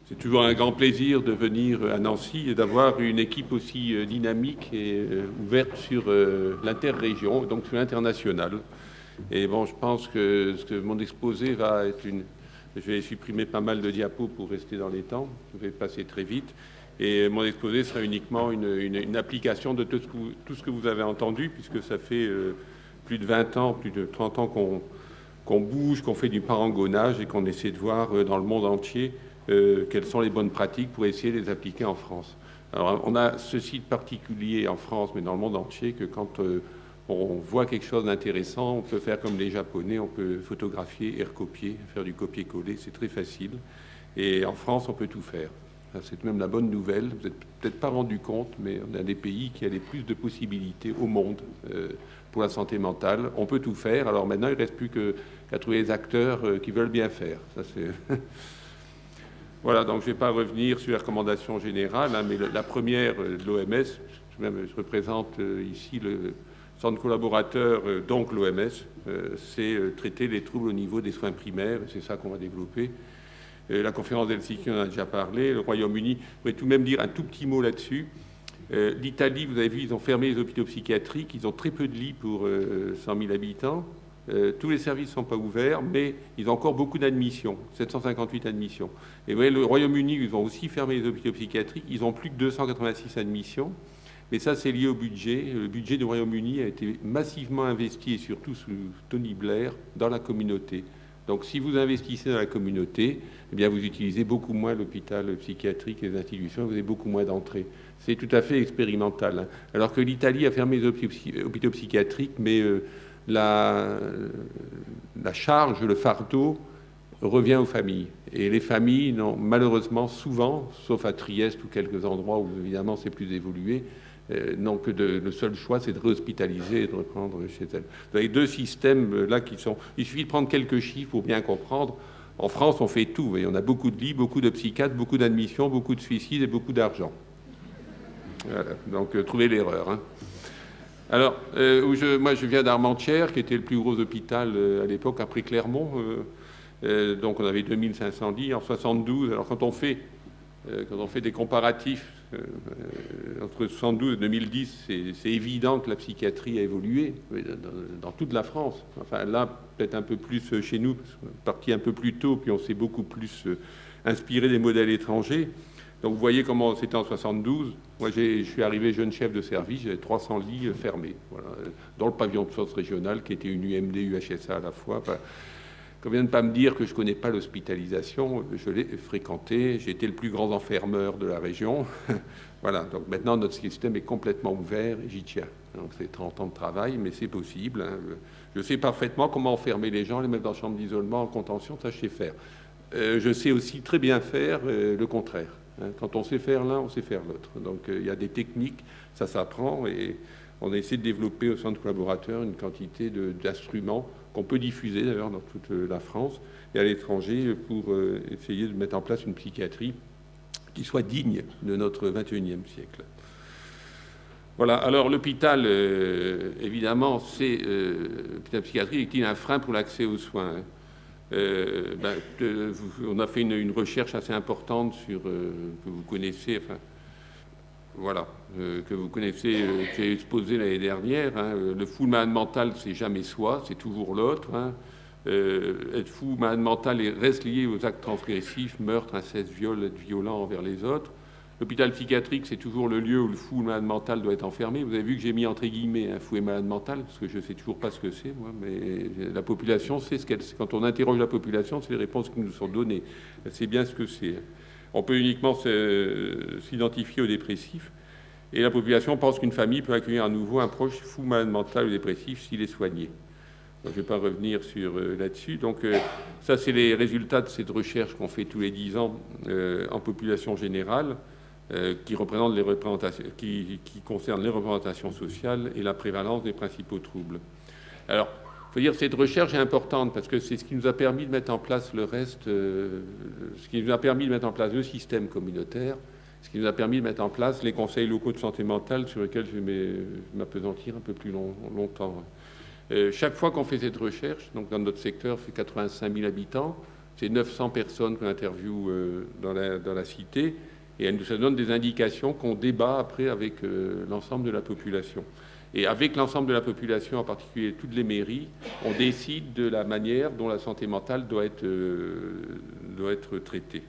C'est toujours un grand plaisir de venir à Nancy et d'avoir une équipe aussi dynamique et ouverte sur l'interrégion, donc sur l'international. Et bon, je pense que mon exposé va être une... Je vais supprimer pas mal de diapos pour rester dans les temps. Je vais passer très vite. Et mon exposé sera uniquement une application de tout ce que vous avez entendu, puisque ça fait plus de 20 ans, plus de 30 ans qu'on bouge, qu'on fait du parangonnage et qu'on essaie de voir dans le monde entier quelles sont les bonnes pratiques pour essayer de les appliquer en France. Alors, on a ce site particulier en France, mais dans le monde entier, que quand on voit quelque chose d'intéressant, on peut faire comme les Japonais, on peut photographier et recopier, faire du copier-coller, c'est très facile. Et en France, on peut tout faire. C'est même la bonne nouvelle. Vous n'êtes peut-être pas rendu compte, mais on est un des pays qui a les plus de possibilités au monde pour la santé mentale. On peut tout faire. Alors maintenant, il ne reste plus qu'à trouver les acteurs qui veulent bien faire. Ça, c'est... Voilà, donc je ne vais pas revenir sur les recommandations générales, mais la première de l'OMS, je représente ici le centre collaborateur, donc l'OMS, c'est traiter les troubles au niveau des soins primaires, c'est ça qu'on va développer. La conférence d'Helsinki, on en a déjà parlé. Le Royaume-Uni, je voudrais tout de même dire un tout petit mot là-dessus. L'Italie, vous avez vu, ils ont fermé les hôpitaux psychiatriques, ils ont très peu de lits pour 100 000 habitants. Tous les services ne sont pas ouverts, mais ils ont encore beaucoup d'admissions, 758 admissions. Et vous voyez, le Royaume-Uni, ils ont aussi fermé les hôpitaux psychiatriques, ils ont plus que 286 admissions. Mais ça, c'est lié au budget. Le budget du Royaume-Uni a été massivement investi, et surtout sous Tony Blair, dans la communauté. Donc si vous investissez dans la communauté, eh bien, vous utilisez beaucoup moins l'hôpital psychiatrique et les institutions, vous avez beaucoup moins d'entrées. C'est tout à fait expérimental. Hein. Alors que l'Italie a fermé les hôpitaux psychiatriques, mais la charge, le fardeau revient aux familles. Et les familles n'ont malheureusement souvent, sauf à Trieste ou quelques endroits où évidemment c'est plus évolué, donc le seul choix, c'est de réhospitaliser et de reprendre chez elles. Vous avez deux systèmes là qui sont... Il suffit de prendre quelques chiffres pour bien comprendre. En France, on fait tout. Vous voyez, on a beaucoup de lits, beaucoup de psychiatres, beaucoup d'admissions, beaucoup de suicides et beaucoup d'argent. Voilà. Donc, trouvez l'erreur. Hein. Alors, moi, je viens d'Armentières, qui était le plus gros hôpital à l'époque, après Clermont. Donc, on avait 2500 lits en 72. Alors, quand on fait des comparatifs entre 72 et 2010, c'est évident que la psychiatrie a évolué dans toute la France. Enfin, là, peut-être un peu plus chez nous, parce qu'on est parti un peu plus tôt, puis on s'est beaucoup plus inspiré des modèles étrangers. Donc, vous voyez comment c'était en 72. Moi, je suis arrivé jeune chef de service, j'avais 300 lits fermés, voilà, dans le pavillon de force régionale, qui était une UMD, UHSA à la fois. Enfin, qu'on vient de pas me dire que je ne connais pas l'hospitalisation, je l'ai fréquenté, j'ai été le plus grand enfermeur de la région. Voilà, donc maintenant notre système est complètement ouvert et j'y tiens. Donc c'est 30 ans de travail, mais c'est possible. Hein. Je sais parfaitement comment enfermer les gens, les mettre dans chambre d'isolement, en contention, ça je sais faire. Je sais aussi très bien faire le contraire. Hein. Quand on sait faire l'un, on sait faire l'autre. Donc il y a des techniques, ça s'apprend et on a essayé de développer au centre collaborateur une quantité d'instruments qu'on peut diffuser d'ailleurs dans toute la France et à l'étranger pour essayer de mettre en place une psychiatrie qui soit digne de notre 21e siècle. Voilà, alors l'hôpital, évidemment, c'est l'hôpital psychiatrique est un frein pour l'accès aux soins. On a fait une recherche assez importante sur que vous connaissez, enfin, voilà, que vous connaissez, qui est exposé l'année dernière. Hein. Le fou malade mental, c'est jamais soi, c'est toujours l'autre. Hein. Être fou malade mental reste lié aux actes transgressifs, meurtre, inceste, viol, être violent envers les autres. L'hôpital psychiatrique, c'est toujours le lieu où le fou malade mental doit être enfermé. Vous avez vu que j'ai mis entre guillemets un fou et malade mental, parce que je ne sais toujours pas ce que c'est, moi, mais la population sait ce qu'elle... Quand on interroge la population, c'est les réponses qui nous sont données. Elle sait bien ce que c'est. On peut uniquement s'identifier aux dépressifs. Et la population pense qu'une famille peut accueillir à nouveau un proche fou, malade mental ou dépressif s'il est soigné. Donc, je ne vais pas revenir là-dessus. Donc, ça, c'est les résultats de cette recherche qu'on fait tous les 10 ans en population générale, qui concerne les représentations sociales et la prévalence des principaux troubles. Alors, il faut dire que cette recherche est importante parce que c'est ce qui nous a permis de mettre en place le reste, ce qui nous a permis de mettre en place le système communautaire, ce qui nous a permis de mettre en place les conseils locaux de santé mentale sur lesquels je vais m'appesantir un peu plus longtemps. Chaque fois qu'on fait cette recherche, donc dans notre secteur, fait 85 000 habitants, C'est 900 personnes qu'on interviewe dans la cité, et ça donne des indications qu'on débat après avec l'ensemble de la population. Et avec l'ensemble de la population, en particulier toutes les mairies, on décide de la manière dont la santé mentale doit être traitée.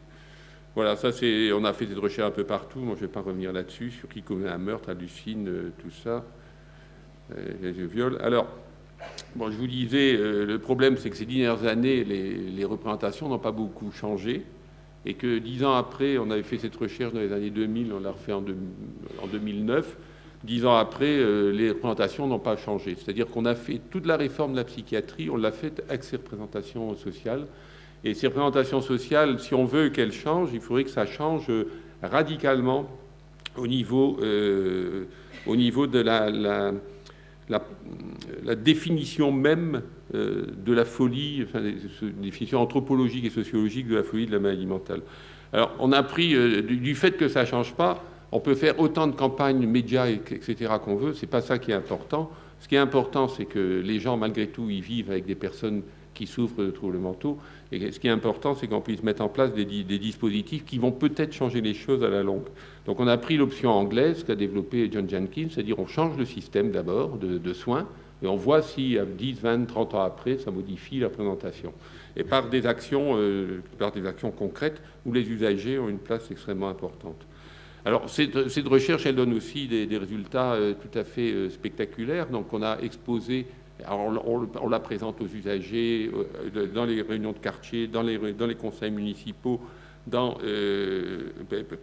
Voilà, ça c'est, on a fait des recherches un peu partout, moi je ne vais pas revenir là-dessus, sur qui commet un meurtre, hallucine, tout ça, les viols. Alors, bon, je vous disais, le problème c'est que ces dernières années, les représentations n'ont pas beaucoup changé, et que 10 ans après, on avait fait cette recherche dans les années 2000, on l'a refait en 2009, 10 ans après, les représentations n'ont pas changé. C'est-à-dire qu'on a fait toute la réforme de la psychiatrie, on l'a faite avec ces représentations sociales. Et ces représentations sociales, si on veut qu'elles changent, il faudrait que ça change radicalement au niveau de la définition même de la folie, enfin, définition anthropologique et sociologique de la folie de la maladie mentale. Alors, on a pris, du fait que ça ne change pas, on peut faire autant de campagnes, médias, etc. qu'on veut, c'est pas ça qui est important. Ce qui est important, c'est que les gens, malgré tout, ils vivent avec des personnes qui souffrent de troubles mentaux. Et ce qui est important, c'est qu'on puisse mettre en place des dispositifs qui vont peut-être changer les choses à la longue. Donc on a pris l'option anglaise qu'a développée John Jenkins, c'est-à-dire on change le système d'abord de soins, et on voit si 10, 20, 30 ans après, ça modifie la présentation. Et par des actions concrètes où les usagers ont une place extrêmement importante. Alors, cette recherche, elle donne aussi des résultats tout à fait spectaculaires. Donc, on a exposé, alors on la présente aux usagers, dans les réunions de quartier, dans les conseils municipaux,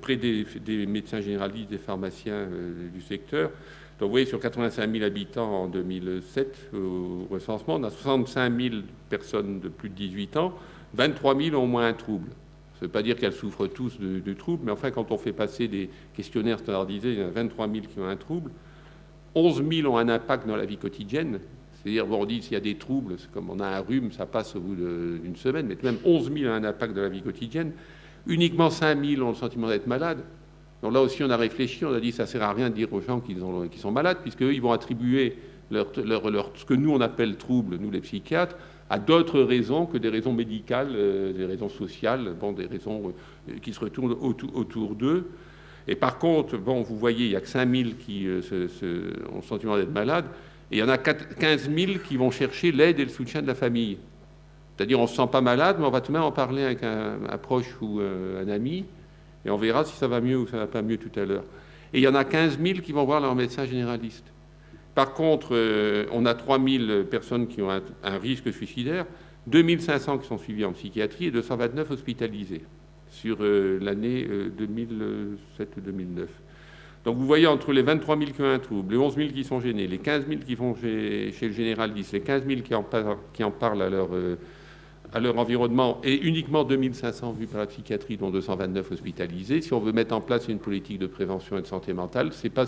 près des médecins généralistes, des pharmaciens du secteur. Donc, vous voyez, sur 85 000 habitants en 2007, au recensement, on a 65 000 personnes de plus de 18 ans, 23 000 ont au moins un trouble. Ça ne veut pas dire qu'elles souffrent tous de troubles, mais enfin, quand on fait passer des questionnaires standardisés, il y en a 23 000 qui ont un trouble. 11 000 ont un impact dans la vie quotidienne. C'est-à-dire, bon, on dit s'il y a des troubles, c'est comme on a un rhume, ça passe au bout d'une semaine, mais même 11 000 ont un impact dans la vie quotidienne. Uniquement 5 000 ont le sentiment d'être malades. Donc là aussi, on a réfléchi, on a dit ça ne sert à rien de dire aux gens qui sont malades, puisqu'eux, ils vont attribuer ce que nous, on appelle troubles, nous les psychiatres, à d'autres raisons que des raisons médicales, des raisons sociales, bon, des raisons qui se retournent autour d'eux. Et par contre, bon, vous voyez, il n'y a que 5 000 qui ont le sentiment d'être malades, et il y en a 15 000 qui vont chercher l'aide et le soutien de la famille. C'est-à-dire, on ne se sent pas malade, mais on va tout de même en parler avec un proche ou un ami, et on verra si ça va mieux ou ça ne va pas mieux tout à l'heure. Et il y en a 15 000 qui vont voir leur médecin généraliste. Par contre, on a 3 000 personnes qui ont un risque suicidaire, 2 500 qui sont suivies en psychiatrie et 229 hospitalisés sur l'année 2007-2009. Donc vous voyez, entre les 23 000 qui ont un trouble, les 11 000 qui sont gênés, les 15 000 qui vont chez le généraliste, les 15 000 qui en parlent à leur environnement, et uniquement 2 500 vus par la psychiatrie, dont 229 hospitalisés. Si on veut mettre en place une politique de prévention et de santé mentale, c'est pas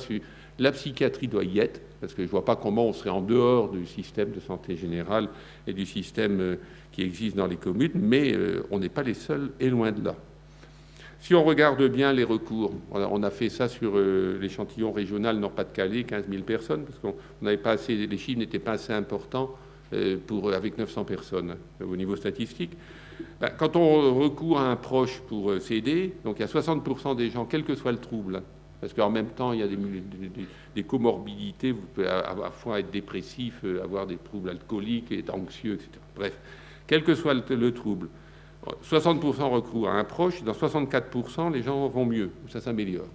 la psychiatrie doit y être, parce que je ne vois pas comment on serait en dehors du système de santé générale et du système qui existe dans les communes, mais on n'est pas les seuls, et loin de là. Si on regarde bien les recours, on a fait ça sur l'échantillon régional Nord-Pas-de-Calais, 15 000 personnes, parce qu'on n'avait pas assez, les chiffres n'étaient pas assez importants avec 900 personnes au niveau statistique. Quand on recourt à un proche pour s'aider, donc il y a 60% des gens, quel que soit le trouble, parce qu'en même temps, il y a des comorbidités, vous pouvez à la fois être dépressif, avoir des troubles alcooliques, être anxieux, etc. Bref, quel que soit le trouble, 60% recourent à un proche, dans 64%, les gens vont mieux, ça s'améliore.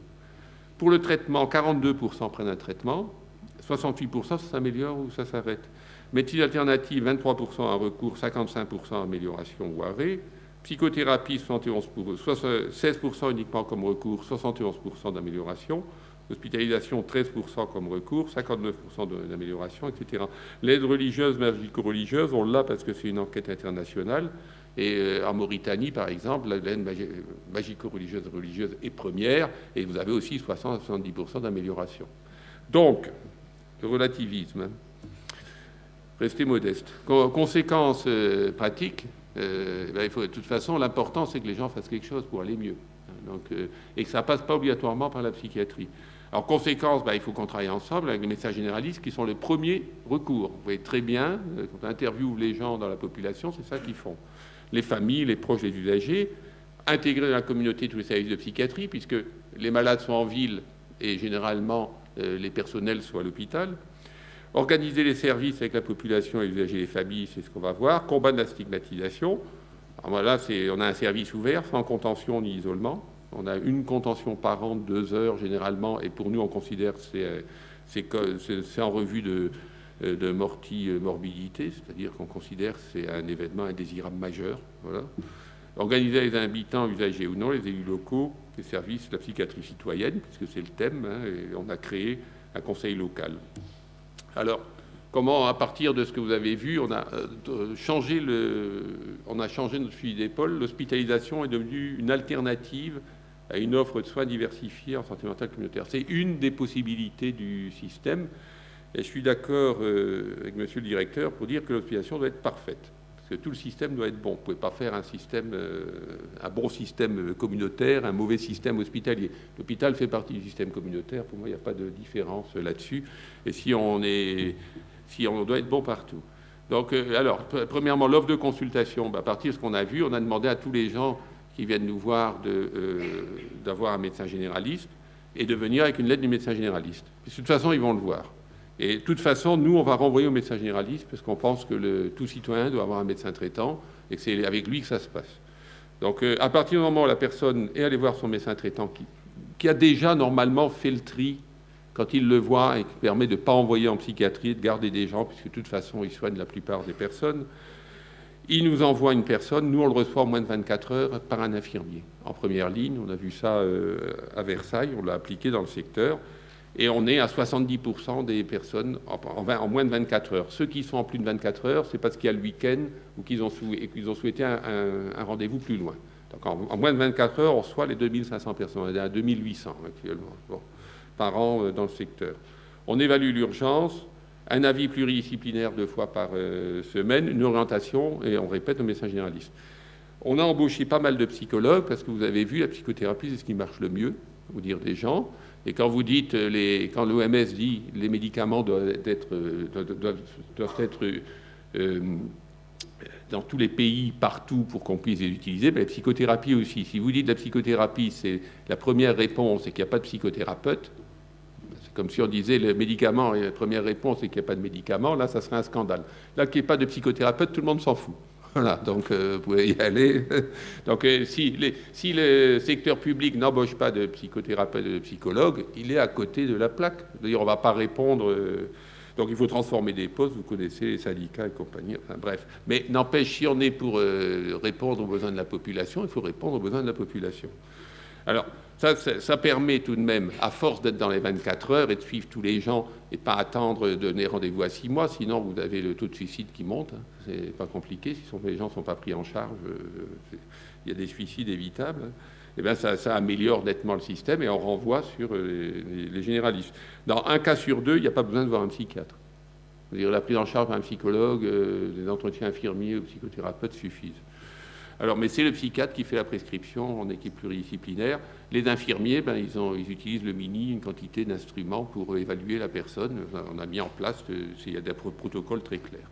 Pour le traitement, 42% prennent un traitement, 68% ça s'améliore ou ça s'arrête. Médecine alternative, 23% à recours, 55% amélioration ou arrêt. Psychothérapie, 16% uniquement comme recours, 71% d'amélioration. Hospitalisation, 13% comme recours, 59% d'amélioration, etc. L'aide religieuse, magico-religieuse, on l'a parce que c'est une enquête internationale. Et en Mauritanie, par exemple, l'aide magico-religieuse est première, et vous avez aussi 60 à 70% d'amélioration. Donc, le relativisme, restez modeste. Conséquences pratiques, il faut, de toute façon, l'important, c'est que les gens fassent quelque chose pour aller mieux. Donc, et que ça ne passe pas obligatoirement par la psychiatrie. Alors, conséquence, il faut qu'on travaille ensemble avec les médecins généralistes qui sont les premiers recours. Vous voyez très bien, quand on interviewe les gens dans la population, c'est ça qu'ils font. les familles, les proches des usagers, intégrer dans la communauté tous les services de psychiatrie, puisque les malades sont en ville et généralement les personnels sont à l'hôpital. Organiser les services avec la population et les usagers et les familles, c'est ce qu'on va voir. Combattre la stigmatisation. Alors là, on a un service ouvert, sans contention ni isolement. On a une contention par an de 2 heures généralement, et pour nous, on considère que c'est en revue de morbidité, c'est-à-dire qu'on considère que c'est un événement indésirable majeur. Voilà. Organiser les habitants, usagers ou non, les élus locaux, les services de la psychiatrie citoyenne, puisque c'est le thème, et on a créé un conseil local. Alors, comment, à partir de ce que vous avez vu, on a changé notre fusil d'épaule. L'hospitalisation est devenue une alternative à une offre de soins diversifiée en santé mentale communautaire. C'est une des possibilités du système. Et je suis d'accord avec monsieur le directeur pour dire que l'hospitalisation doit être parfaite. Parce que tout le système doit être bon. Vous ne pouvez pas faire un bon système communautaire, un mauvais système hospitalier. L'hôpital fait partie du système communautaire. Pour moi, il n'y a pas de différence là-dessus. Et si on doit être bon partout. Donc, alors, premièrement, l'offre de consultation. À partir de ce qu'on a vu, on a demandé à tous les gens qui viennent nous voir d'avoir un médecin généraliste et de venir avec une lettre du médecin généraliste. De toute façon, ils vont le voir. Et de toute façon, nous, on va renvoyer au médecin généraliste parce qu'on pense que tout citoyen doit avoir un médecin traitant et que c'est avec lui que ça se passe. Donc, à partir du moment où la personne est allée voir son médecin traitant qui a déjà normalement fait le tri quand il le voit et qui permet de ne pas envoyer en psychiatrie, de garder des gens, puisque de toute façon, il soigne la plupart des personnes, il nous envoie une personne, nous, on le reçoit en moins de 24 heures par un infirmier. En première ligne, on a vu ça à Versailles, on l'a appliqué dans le secteur. Et on est à 70% des personnes en moins de 24 heures. Ceux qui sont en plus de 24 heures, c'est parce qu'il y a le week-end ou qu'ils ont souhaité un rendez-vous plus loin. Donc en moins de 24 heures, on reçoit les 2500 personnes. On est à 2800 actuellement par an dans le secteur. On évalue l'urgence, un avis pluridisciplinaire 2 fois par semaine, une orientation, et on répète au médecin généraliste. On a embauché pas mal de psychologues, parce que vous avez vu, la psychothérapie, c'est ce qui marche le mieux, vous dire des gens. Et quand vous dites, quand l'OMS dit les médicaments doivent être dans tous les pays, partout, pour qu'on puisse les utiliser, la psychothérapie aussi. Si vous dites la psychothérapie, c'est la première réponse et qu'il n'y a pas de psychothérapeute, c'est comme si on disait le médicament et la première réponse c'est qu'il n'y a pas de médicament, là, ça serait un scandale. Là, qu'il n'y ait pas de psychothérapeute, tout le monde s'en fout. Voilà, donc vous pouvez y aller. Donc si le secteur public n'embauche pas de psychothérapeute, de psychologue, il est à côté de la plaque. D'ailleurs, on ne va pas répondre. Donc il faut transformer des postes, vous connaissez les syndicats et compagnie, enfin bref. Mais n'empêche, si on est pour répondre aux besoins de la population, il faut répondre aux besoins de la population. Alors, ça permet tout de même, à force d'être dans les 24 heures et de suivre tous les gens et pas attendre de donner rendez-vous à 6 mois, sinon vous avez le taux de suicide qui monte. Hein. C'est pas compliqué, si les gens ne sont pas pris en charge, il y a des suicides évitables. Hein. Et bien ça améliore nettement le système et on renvoie sur les généralistes. Dans un cas sur 2, il n'y a pas besoin de voir un psychiatre. C'est-à-dire la prise en charge par un psychologue, les entretiens infirmiers ou psychothérapeutes suffisent. Alors, mais c'est le psychiatre qui fait la prescription en équipe pluridisciplinaire. Les infirmiers, ils utilisent le MINI, une quantité d'instruments pour évaluer la personne. On a mis en place, il y a des protocoles très clairs.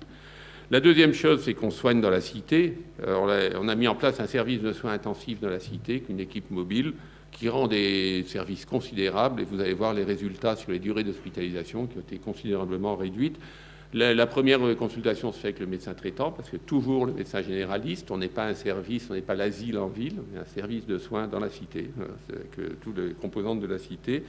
La deuxième chose, c'est qu'on soigne dans la cité. On a mis en place un service de soins intensifs dans la cité, avec une équipe mobile, qui rend des services considérables. Et vous allez voir les résultats sur les durées d'hospitalisation qui ont été considérablement réduites. La première consultation se fait avec le médecin traitant, parce que toujours le médecin généraliste, on n'est pas un service, on n'est pas l'asile en ville, on est un service de soins dans la cité, avec toutes les composantes de la cité.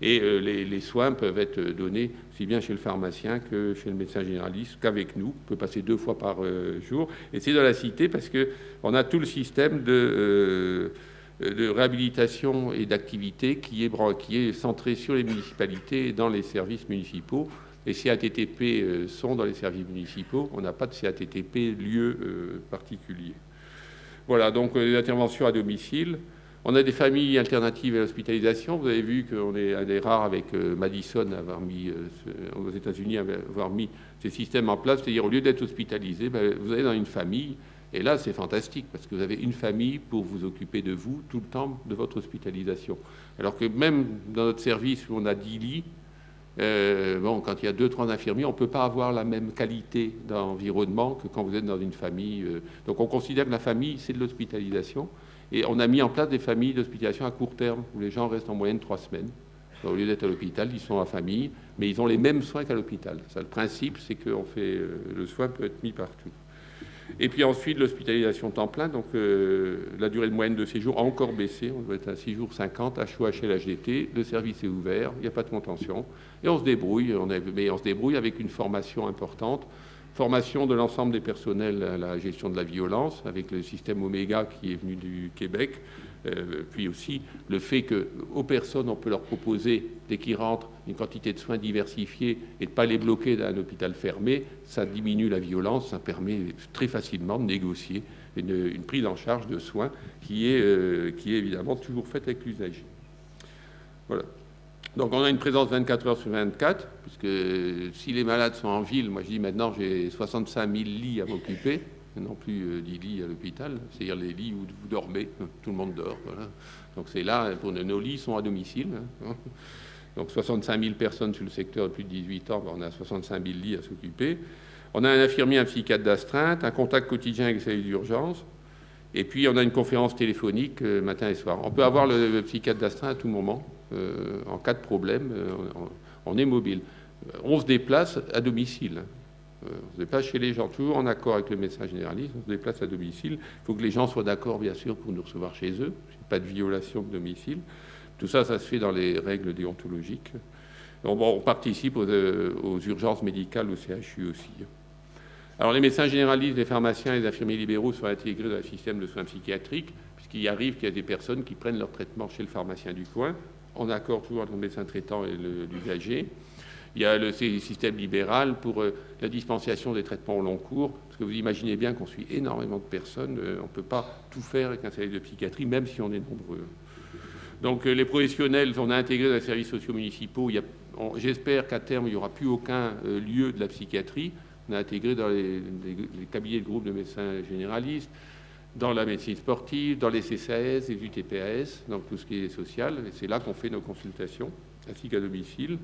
Et les soins peuvent être donnés aussi bien chez le pharmacien que chez le médecin généraliste, qu'avec nous. On peut passer 2 fois par jour. Et c'est dans la cité parce qu'on a tout le système de réhabilitation et d'activité qui est centré sur les municipalités et dans les services municipaux. Les CATTP sont dans les services municipaux. On n'a pas de CATTP lieu particulier. Voilà, donc les interventions à domicile. On a des familles alternatives à l'hospitalisation. Vous avez vu qu'on est un des rares avec Madison aux États-Unis avoir mis ces systèmes en place. C'est-à-dire, au lieu d'être hospitalisé, vous allez dans une famille. Et là, c'est fantastique parce que vous avez une famille pour vous occuper de vous tout le temps de votre hospitalisation. Alors que même dans notre service où on a 10 lits, Bon, quand il y a 2-3 infirmiers, on ne peut pas avoir la même qualité d'environnement que quand vous êtes dans une famille. Donc on considère que la famille, c'est de l'hospitalisation. Et on a mis en place des familles d'hospitalisation à court terme, où les gens restent en moyenne 3 semaines. Donc, au lieu d'être à l'hôpital, ils sont en famille, mais ils ont les mêmes soins qu'à l'hôpital. Ça, le principe, c'est que le soin peut être mis partout. Et puis ensuite, l'hospitalisation temps plein, donc la durée de moyenne de séjour a encore baissé, on doit être à 6 jours 50, HOH et l'HDT, le service est ouvert, il n'y a pas de contention, et on se débrouille, mais on se débrouille avec une formation importante, formation de l'ensemble des personnels à la gestion de la violence, avec le système Omega qui est venu du Québec, puis aussi le fait qu'aux personnes, on peut leur proposer, dès qu'ils rentrent, une quantité de soins diversifiés et de ne pas les bloquer dans un hôpital fermé, ça diminue la violence, ça permet très facilement de négocier une prise en charge de soins qui est évidemment toujours faite avec l'usager. Voilà. Donc on a une présence 24 heures sur 24, puisque si les malades sont en ville, moi je dis maintenant j'ai 65 000 lits à m'occuper, non plus 10 lits à l'hôpital, c'est-à-dire les lits où vous dormez, tout le monde dort. Voilà. Donc c'est là, pour nos lits sont à domicile. Donc 65 000 personnes sur le secteur de plus de 18 ans, on a 65 000 lits à s'occuper. On a un infirmier, un psychiatre d'astreinte, un contact quotidien avec les services d'urgence, et puis on a une conférence téléphonique matin et soir. On peut avoir le psychiatre d'astreinte à tout moment, en cas de problème, on est mobile. On se déplace à domicile. On se déplace chez les gens, toujours en accord avec le médecin généraliste, on se déplace à domicile. Il faut que les gens soient d'accord, bien sûr, pour nous recevoir chez eux. Pas de violation de domicile. Tout ça, ça se fait dans les règles déontologiques. On participe aux urgences médicales, au CHU aussi. Alors, les médecins généralistes, les pharmaciens et les infirmiers libéraux sont intégrés dans le système de soins psychiatriques, puisqu'il arrive qu'il y a des personnes qui prennent leur traitement chez le pharmacien du coin, en accord toujours entre le médecin traitant et l'usager. Il y a le système libéral pour la dispensation des traitements au long cours, parce que vous imaginez bien qu'on suit énormément de personnes, on ne peut pas tout faire avec un service de psychiatrie, même si on est nombreux. Donc les professionnels, on a intégré dans les services sociaux municipaux, j'espère qu'à terme, il n'y aura plus aucun lieu de la psychiatrie. On a intégré dans les cabinets de groupe de médecins généralistes, dans la médecine sportive, dans les CCAS, les UTPAS, donc tout ce qui est social, et c'est là qu'on fait nos consultations, ainsi qu'à domicile.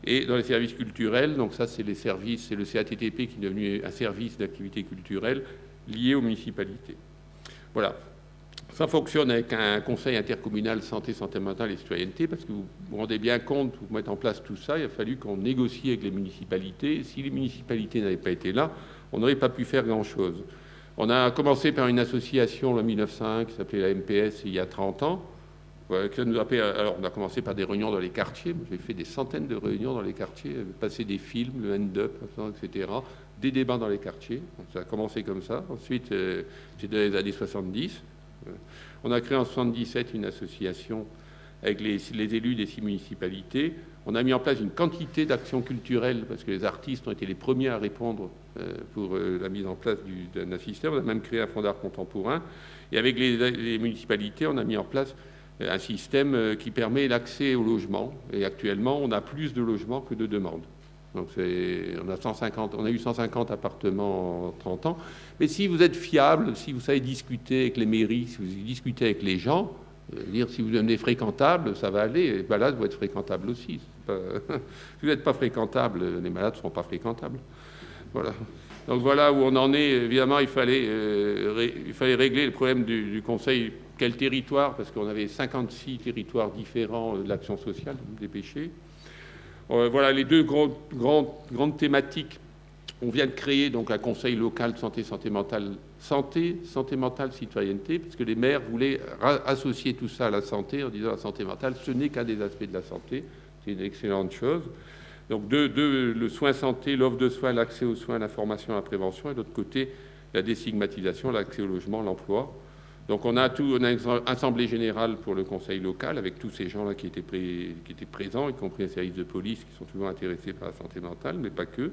Et dans les services culturels, donc ça c'est les services, c'est le CATTP qui est devenu un service d'activité culturelle lié aux municipalités. Voilà. Ça fonctionne avec un conseil intercommunal santé mentale et citoyenneté, parce que vous vous rendez bien compte, pour mettre en place tout ça, il a fallu qu'on négocie avec les municipalités. Si les municipalités n'avaient pas été là, on n'aurait pas pu faire grand-chose. On a commencé par une association en 1901 qui s'appelait la MPS il y a 30 ans. Alors, on a commencé par des réunions dans les quartiers. J'ai fait des centaines de réunions dans les quartiers, passé des films, le end-up, etc., des débats dans les quartiers. Donc, ça a commencé comme ça. Ensuite, c'est dans les années 70. On a créé en 77 une association avec les élus des 6 municipalités. On a mis en place une quantité d'actions culturelles, parce que les artistes ont été les premiers à répondre pour la mise en place d'un système. On a même créé un fonds d'art contemporain. Et avec les municipalités, on a mis en place un système qui permet l'accès au logement. Et actuellement, on a plus de logements que de demandes. Donc on a eu 150 appartements en 30 ans. Mais si vous êtes fiable, si vous savez discuter avec les mairies, si vous discutez avec les gens, dire si vous devenez fréquentable, ça va aller. Les malades vont être fréquentables aussi. Si vous n'êtes pas fréquentable, les malades ne seront pas fréquentables. Voilà. Donc voilà où on en est. Évidemment, il fallait régler le problème du conseil. Quel territoire? Parce qu'on avait 56 territoires différents de l'action sociale, dépêchés. Voilà les deux grandes thématiques. On vient de créer donc un conseil local de santé mentale, santé mentale, citoyenneté, parce que les maires voulaient associer tout ça à la santé en disant la santé mentale, ce n'est qu'un des aspects de la santé. C'est une excellente chose. Donc le soin santé, l'offre de soins, l'accès aux soins, l'information, la prévention, et de l'autre côté, la déstigmatisation, l'accès au logement, l'emploi. Donc on a une assemblée générale pour le conseil local avec tous ces gens-là qui étaient présents, y compris les services de police qui sont toujours intéressés par la santé mentale, mais pas que.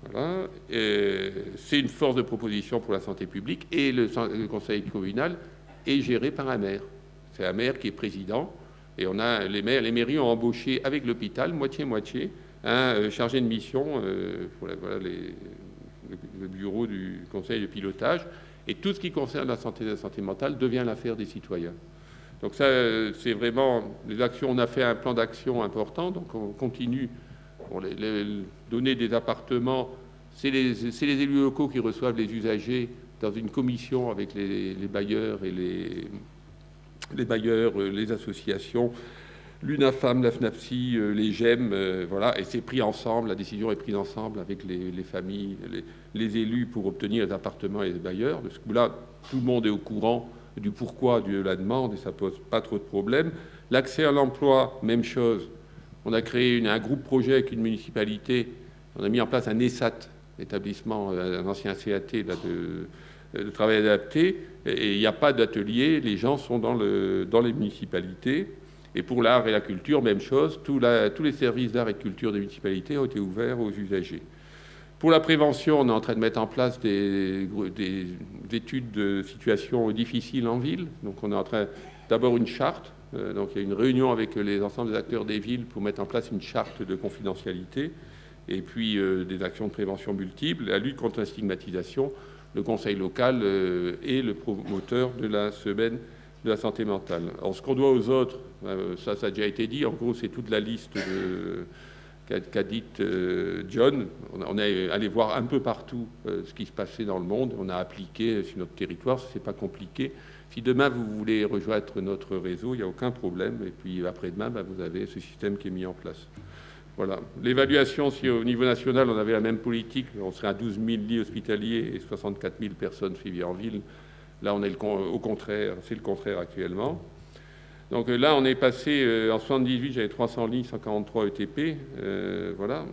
Voilà. C'est une force de proposition pour la santé publique et le conseil communal est géré par un maire. C'est un maire qui est président et on a les mairies ont embauché avec l'hôpital moitié-moitié un chargé de mission pour le bureau du conseil de pilotage. Et tout ce qui concerne la santé mentale devient l'affaire des citoyens. Donc ça, c'est vraiment les actions. On a fait un plan d'action important, donc on continue Donner des appartements, c'est les élus locaux qui reçoivent les usagers dans une commission avec les bailleurs et les bailleurs, les associations, l'UNAFAM, la FNAPSI, les GEM, voilà, et c'est pris ensemble, la décision est prise ensemble avec les familles, les élus pour obtenir les appartements et les bailleurs. De ce coup-là, tout le monde est au courant du pourquoi de la demande et ça pose pas trop de problèmes. L'accès à l'emploi, même chose. On a créé un groupe projet avec une municipalité. On a mis en place un ESAT, établissement, un ancien CAT là, de travail adapté. Et il n'y a pas d'atelier. Les gens sont dans les municipalités. Et pour l'art et la culture, même chose. Tous les services d'art et de culture des municipalités ont été ouverts aux usagers. Pour la prévention, on est en train de mettre en place des études de situations difficiles en ville. Donc on est en train d'abord une charte. Donc il y a une réunion avec les ensembles des acteurs des villes pour mettre en place une charte de confidentialité. Et puis des actions de prévention multiples. La lutte contre la stigmatisation, le conseil local est le promoteur de la semaine de la santé mentale. Alors ce qu'on doit aux autres, ça a déjà été dit. En gros, c'est toute la liste qu'a dite John. On est allé voir un peu partout ce qui se passait dans le monde. On a appliqué sur notre territoire, ce n'est pas compliqué. Si demain vous voulez rejoindre notre réseau, il n'y a aucun problème. Et puis après-demain, vous avez ce système qui est mis en place. Voilà. L'évaluation, si au niveau national, on avait la même politique, on serait à 12 000 lits hospitaliers et 64 000 personnes suivies en ville. Là, on est au contraire, c'est le contraire actuellement. Donc là, on est passé, en 78, j'avais 300 lits, 143 ETP. Voilà.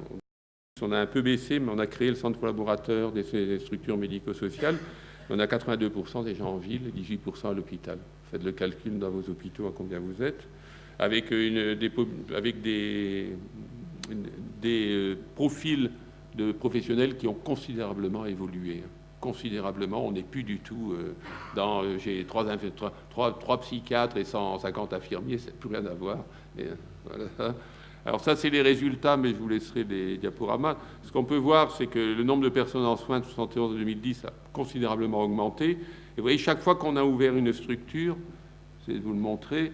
On a un peu baissé, mais on a créé le centre collaborateur des structures médico-sociales. On a 82% des gens en ville et 18% à l'hôpital. Faites le calcul dans vos hôpitaux à combien vous êtes. Avec des profils de professionnels qui ont considérablement évolué. Considérablement, on n'est plus du tout j'ai trois psychiatres et 150 infirmiers, ça n'a plus rien à voir. Voilà. Alors ça, c'est les résultats, mais je vous laisserai les diaporamas. Ce qu'on peut voir, c'est que le nombre de personnes en soins de 71 à 2010 a considérablement augmenté. Et vous voyez, chaque fois qu'on a ouvert une structure, je vais vous le montrer,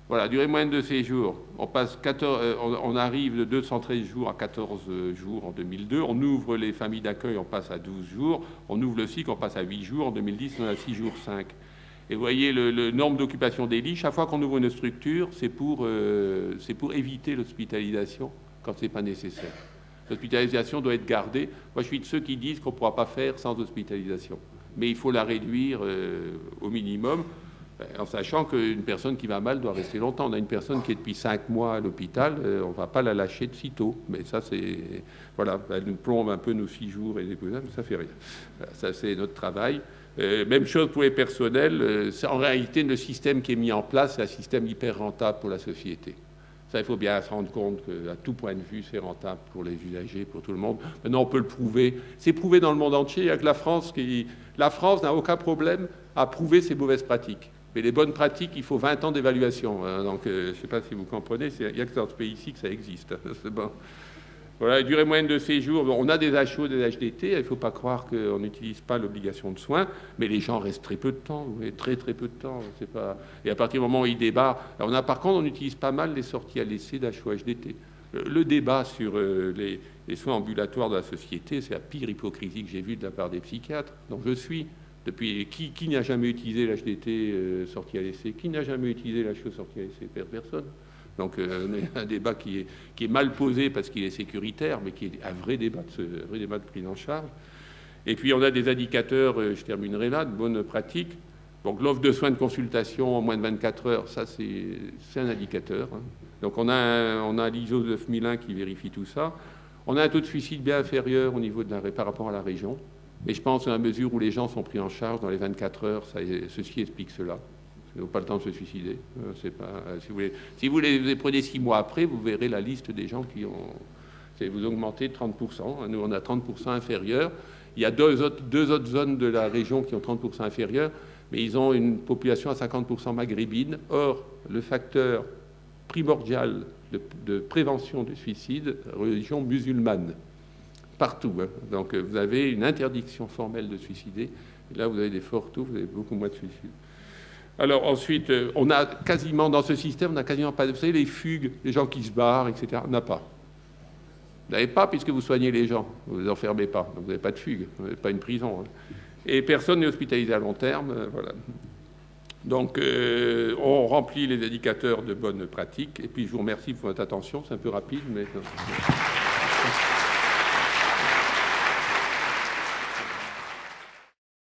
voilà, durée moyenne de séjour, on arrive de 213 jours à 14 jours en 2002. On ouvre les familles d'accueil, on passe à 12 jours. On ouvre le SIC, on passe à 8 jours. En 2010, on a 6 jours 5. Et vous voyez le nombre d'occupation des lits. Chaque fois qu'on ouvre une structure, c'est pour éviter l'hospitalisation quand ce n'est pas nécessaire. L'hospitalisation doit être gardée. Moi, je suis de ceux qui disent qu'on ne pourra pas faire sans hospitalisation. Mais il faut la réduire au minimum. En sachant qu'une personne qui va mal doit rester longtemps. On a une personne qui est depuis 5 mois à l'hôpital, on ne va pas la lâcher de sitôt. Mais ça, c'est... Voilà, elle nous plombe un peu nos 6 jours et des coups, mais ça ne fait rien. Voilà, ça, c'est notre travail. Même chose pour les personnels. En réalité, le système qui est mis en place, c'est un système hyper rentable pour la société. Ça, il faut bien se rendre compte qu'à tout point de vue, c'est rentable pour les usagers, pour tout le monde. Maintenant, on peut le prouver. C'est prouvé dans le monde entier. Il n'y a que la France La France n'a aucun problème à prouver ses mauvaises pratiques. Mais les bonnes pratiques, il faut 20 ans d'évaluation. Donc, je ne sais pas si vous comprenez, il n'y a que dans ce pays-ci que ça existe. C'est bon. Voilà, durée moyenne de séjour. On a des HO, des HDT. Il ne faut pas croire qu'on n'utilise pas l'obligation de soins, mais les gens restent très peu de temps. Vous voyez, très très peu de temps. C'est pas... Et à partir du moment où ils débarquent... Alors par contre, on utilise pas mal les sorties à l'essai d'HO, HDT. Le débat sur les soins ambulatoires de la société, c'est la pire hypocrisie que j'ai vue de la part des psychiatres. Donc je suis... Depuis, qui n'a jamais utilisé l'HDT sorti à l'essai? Qui n'a jamais utilisé l'HO sorti à l'essai? Personne. Donc un débat qui est mal posé parce qu'il est sécuritaire, mais qui est un vrai débat de prise en charge. Et puis on a des indicateurs, je terminerai là, de bonnes pratiques. Donc l'offre de soins de consultation en moins de 24 heures, ça c'est un indicateur. Hein. Donc on a l'ISO 9001 qui vérifie tout ça. On a un taux de suicide bien inférieur au niveau par rapport à la région. Mais je pense à la mesure où les gens sont pris en charge dans les 24 heures, ceci explique cela. Ils n'ont pas le temps de se suicider. Si vous les prenez 6 mois après, vous verrez la liste des gens qui ont... Vous augmentez de 30%. Nous, on a 30% inférieur. Il y a deux autres zones de la région qui ont 30% inférieur, mais ils ont une population à 50% maghrébine. Or, le facteur primordial de prévention du suicide, religion musulmane. Partout. Hein. Donc, vous avez une interdiction formelle de suicider. Et là, vous avez des forts taux, vous avez beaucoup moins de suicides. Alors, ensuite, on a quasiment, dans ce système, on n'a quasiment pas... Vous savez, les fugues, les gens qui se barrent, etc., on n'a pas. Vous n'avez pas, puisque vous soignez les gens. Vous ne les enfermez pas. Donc vous n'avez pas de fugue. Vous n'avez pas une prison. Hein. Et personne n'est hospitalisé à long terme. Voilà. Donc, on remplit les indicateurs de bonne pratique. Et puis, je vous remercie pour votre attention. C'est un peu rapide, mais...